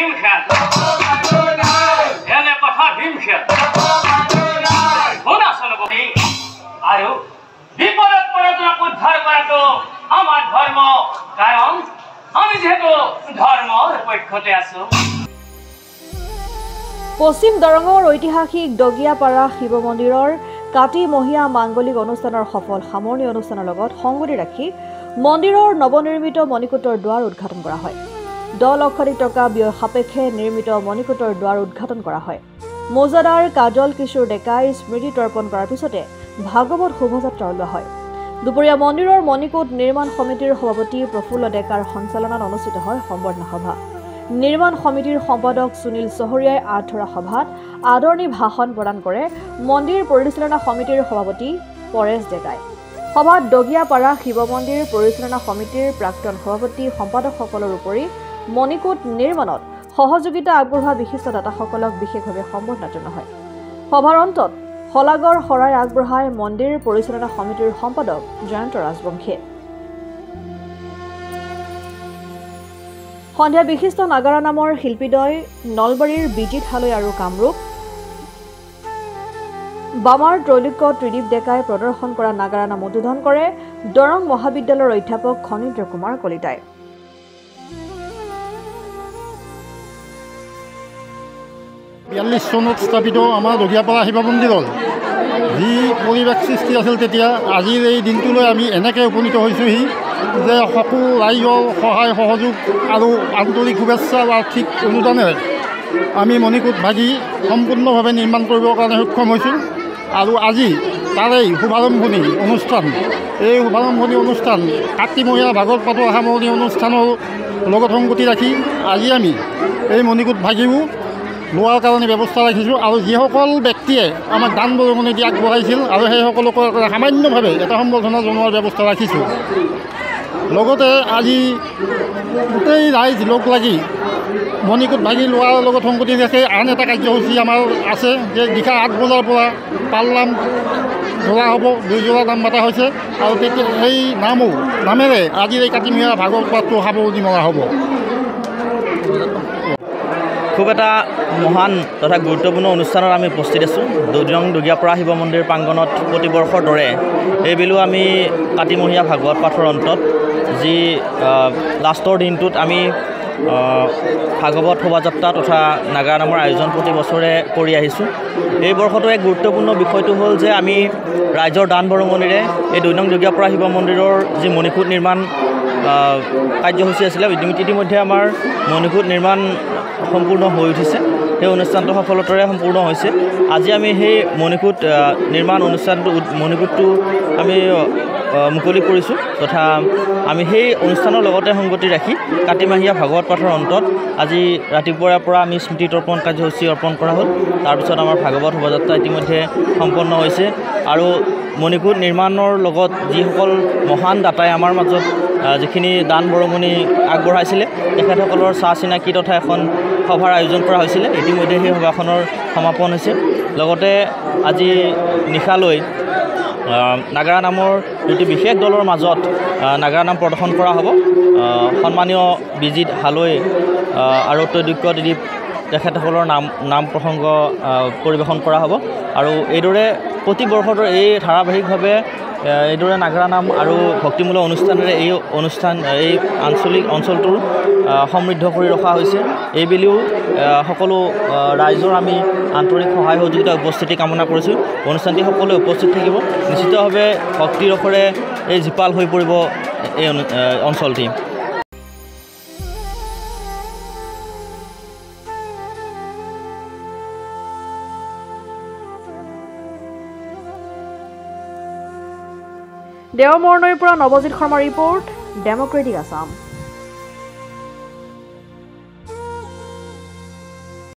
ভীমখেল এনে কথা ভীমখেল শুনা চলপতি আৰু বিপদত পৰে তোমাক উদ্ধাৰ কৰাটো আমাৰ ধৰ্ম কাৰণ আমি যেহেতু ধৰ্মৰ পক্ষতে আছো পশ্চিম দৰঙৰ ঐতিহাসিক দগিয়াপাৰা শিৱ মন্দিৰৰ কাতিমহীয়া মাংগলিক অনুষ্ঠানৰ সফল সামৰণি অনুষ্ঠানৰ লগত সংগতি ৰাখি মন্দিৰৰ নৱনিৰ্মিত মণিকূটৰ দুৱাৰ উদ্ঘাটন কৰা হয় 10 লক্ষাধিক টকা ব্যয় সাপেক্ষে নিৰ্মিত মণিকূটৰ দুৱাৰ উদ্ঘাটন কৰা হয় মৌজাদাৰ কাজল কিশোৰ ডেকাই স্মৃতি তৰ্পণ কৰাৰ পিছতে ভাগৱত শোভাযাত্ৰা ওলোৱা হয় দুপৰীয়া মন্দিৰৰ মণিকূট নিৰ্মাণ সমিতিৰ সভাপতি প্ৰফুল্ল ডেকাৰ সঞ্চালনাত অনুষ্ঠিত হয় সম্বৰ্ধনা সভা নিৰ্মাণ সমিতিৰ সম্পাদক সুনীল চহৰীয়াই আধৰা সভাত আদৰণি ভাষণ প্ৰদান কৰে মন্দিৰ পৰিচালনা সমিতিৰ সভাপতি পৰেশ ডেকাই সভাত দগিয়াপাৰা শিৱ মন্দিৰ পৰিচালনা সমিতিৰ প্ৰাক্তন সভাপতি সম্পাদকসকলৰ উপৰি মণিকূট নিৰ্মাণত সহযোগিতা আগবঢ়োৱা বিশিষ্ট দাতাসকলক বিশেষভাৱে সম্বৰ্ধনা জনোৱা হয় সভাৰ অন্তত হলাগৰ শৰাই আগবঢ়াই মন্দিৰ পৰিচালনা সমিতিৰ সম্পাদক জয়ন্ত ৰাজবংশীয়ে সন্ধিয়া বিশিষ্ট নাগাৰা নামৰ শিল্পীদ্বয় নলবাৰীৰ বিজিত হালৈ আৰু কামৰূপ বামাৰ ত্ৰৈলোক্য ত্ৰিদীপ ডেকাই প্ৰদৰ্শন কৰা নাগাৰা নাম উদ্বোধন কৰে দৰং মহাবিদ্যালয়ৰ অধ্যাপক খনীন্দ্ৰ কুমাৰ কলিতাই 42 চনত স্থাপিত আমাৰ দগিয়াপাৰা শিৱ মন্দিৰৰ যি পৰিৱেশ সৃষ্টি আছিল তেতিয়া আজিৰ এই দিনটোলৈ আমি এনেকৈ উপনীত হৈছোঁহি যে সকলো ৰাইজৰ সহায় সহযোগ আৰু আন্তৰিক শুভেচ্ছা আৰু আৰ্থিক অনুদানেৰে আমি মণিকূট ভাগি সম্পূৰ্ণভাৱে নিৰ্মাণ কৰিবৰ কাৰণে সক্ষম হৈছোঁ আৰু আজি তাৰেই শুভাৰম্ভণি অনুষ্ঠান এই শুভাৰম্ভণি অনুষ্ঠান কাতিমহীয়া ভাগৱত পাঠৰ সামৰণি অনুষ্ঠানৰ লগত সংগতি ৰাখি আজি আমি এই মণিকূট ভাগিও লোৱাৰ কাৰণে ব্যৱস্থা ৰাখিছোঁ আৰু যিসকল ব্যক্তিয়ে আমাক দান বৰঙণি দি আগবঢ়াইছিল আৰু সেইসকলক সামান্যভাৱে এটা সম্বৰ্ধনা জনোৱাৰ ব্যৱস্থা ৰাখিছোঁ লগতে আজি গোটেই ৰাইজ লগ লাগি মণিকূট ভাগি লোৱাৰ লগত সংগতি ৰাখি আন এটা কাৰ্যসূচী আমাৰ আছে যে নিশা 8 বজাৰ পৰা পালনাম ধৰা হ'ব 2 যোৰা নাম মাতা হৈছে আৰু তেতিয়া সেই নামেৰে আজিৰ এই কাতিমহীয়া ভাগৱত পাঠটো সামৰণি মৰা হ'ব খুব এটা মহান তথা গুৰুত্বপূৰ্ণ অনুষ্ঠানত আমি উপস্থিত আছোঁ দৰং দগিয়াপাৰা শিৱ মন্দিৰ প্ৰাংগণত প্ৰতিবৰ্ষৰ দৰে এইবেলো আমি কাতিমহীয়া ভাগৱত পাঠৰ অন্তত যি লাষ্টৰ দিনটোত আমি ভাগৱত শোভাযাত্ৰা তথা নাগাৰা নামৰ আয়োজন প্ৰতি বছৰে কৰি আহিছোঁ এই বৰ্ষতো এক গুৰুত্বপূৰ্ণ বিষয়টো হ'ল যে আমি ৰাইজৰ দান বৰঙণিৰে এই দৰং দগিয়াপাৰা শিৱ মন্দিৰৰ যি মণিকূট নিৰ্মাণ কাৰ্যসূচী আছিলে ইতিমধ্যে আমাৰ মণিকূট নিৰ্মাণ সম্পূৰ্ণ হৈ উঠিছে সেই অনুষ্ঠানটো সফলতাৰে সম্পূৰ্ণ হৈছে আজি আমি সেই মণিকূট নিৰ্মাণ মণিকূটটো আমি মুকলি কৰিছোঁ তথা আমি সেই অনুষ্ঠানৰ লগতে সংগতি ৰাখি কাতিমহীয়া ভাগৱত পাঠৰ অন্তত আজি ৰাতিপুৱাৰ পৰা আমি স্মৃতি তৰ্পণ কাৰ্যসূচী অৰ্পণ কৰা হ'ল তাৰপিছত আমাৰ ভাগৱত শোভাযাত্ৰা ইতিমধ্যে সম্পন্ন হৈছে আৰু মণিকূট নিৰ্মাণৰ লগত যিসকল মহান দাতাই আমাৰ মাজত যিখিনি দান বৰঙণি আগবঢ়াইছিলে তেখেতসকলৰ চাহ চিনাকি তথা এখন সভাৰ আয়োজন কৰা হৈছিলে ইতিমধ্যে সেই সভাখনৰ সমাপন হৈছে লগতে আজি নিশালৈ নাগাৰা নামৰ দুটি বিশেষ দলৰ মাজত নাগাৰা নাম প্ৰদৰ্শন কৰা হ'ব সন্মানীয় বিজিত হালৈ আৰু ত্ৰৈলোক্য ত্ৰিদীপ তেখেতসকলৰ নাম প্ৰসংগ পৰিৱেশন কৰা হ'ব আৰু এইদৰে প্ৰতি বৰ্ষৰ এই ধাৰাবাহিকভাৱে এইদৰে নাগাৰা নাম আৰু ভক্তিমূলক অনুষ্ঠানেৰে এই অঞ্চলটোৰ সমৃদ্ধ কৰি ৰখা হৈছে এইবেলিও সকলো ৰাইজৰ আমি আন্তৰিক সহায় সহযোগিতা উপস্থিতি কামনা কৰিছোঁ অনুষ্ঠানটি সকলোৱে উপস্থিত থাকিব নিশ্চিতভাৱে ভক্তি ৰসৰে এই জীপাল হৈ পৰিব এই অঞ্চলটি দেওমৰণৈৰ পৰা নৱজিত শৰ্মাৰ ৰিপৰ্ট ডেমক্ৰেটিক আছাম।